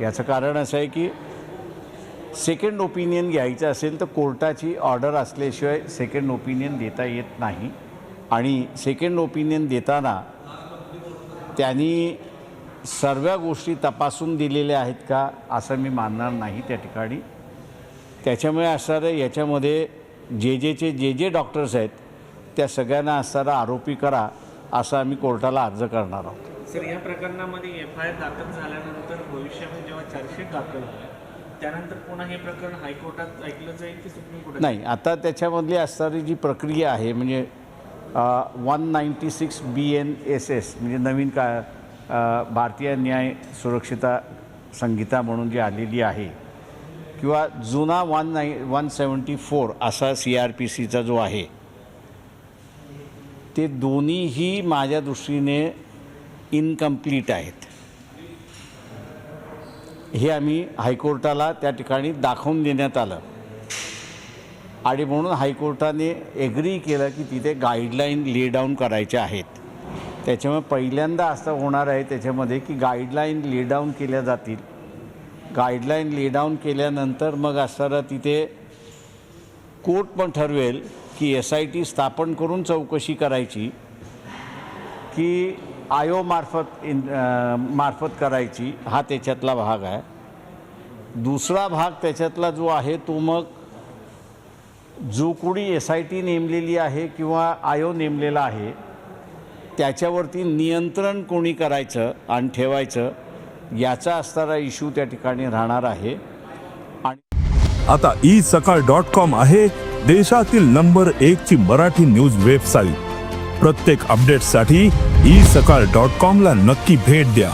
याचं कारण असं आहे की सेकंड ओपिनियन घ्यायचं असेल तर कोर्टाची ऑर्डर असल्याशिवाय सेकंड ओपिनियन देता येत नाही. आणि सेकंड ओपिनियन देताना त्यांनी सर्व गोष्टी तपासून दिलेल्या आहेत का असं मी मानणार नाही त्या ठिकाणी. त्याच्यामुळे असणारं याच्यामध्ये जे डॉक्टर्स आहेत त्या सगळ्यांना असणारा आरोपी करा असं आम्ही कोर्टाला अर्ज करणार आहोत. सर, या प्रकरणामध्ये FIR दाखल झाल्यानंतर भविष्यामध्ये जेव्हा चार्जशीट दाखल होईल त्यानंतर पुन्हा हे प्रकरण हायकोर्टात ऐकलं जाईल की सुप्रीम कोर्टात? नाही, आता त्याच्यामधली असणारी जी प्रक्रिया आहे म्हणजे 196 BNSS म्हणजे नवीन भारतीय न्याय सुरक्षिता संहिता म्हणून जी आलेली आहे किंवा जुना 174 असा CRPCचा जो आहे ते दोन्हीही माझ्या दृष्टीने इनकम्प्लीट आहेत. हे आम्ही हायकोर्टाला त्या ठिकाणी दाखवून देण्यात आलं आणि म्हणून हायकोर्टाने एग्री केलं की तिथे गाईडलाईन ले डाऊन करायच्या आहेत. त्याच्यामुळे पहिल्यांदा असं होणार आहे त्याच्यामध्ये की गाईडलाईन ले डाऊन केल्या जातील. गाईडलाईन ले डाऊन केल्यानंतर मग असणारं तिथे कोर्ट पण ठरवेल की SIT स्थापन करून चौकशी करायची की मार्फत करायची, हा त्याच्यातला भाग आहे. दुसरा भाग त्याच्यातला जो आहे तो मग जो कोणी SIT नेमलेली आहे किंवा नेमलेला आहे त्याच्यावरती नियंत्रण कोणी करायचं आणि ठेवायचं याचा असणारा इश्यू त्या ठिकाणी राहणार आहे. आणि आता isakal.com आहे देशातील नंबर 1 ची मराठी न्यूज वेबसाईट. प्रत्येक अपडेटसाठी isakal.com ला नक्की भेट द्या.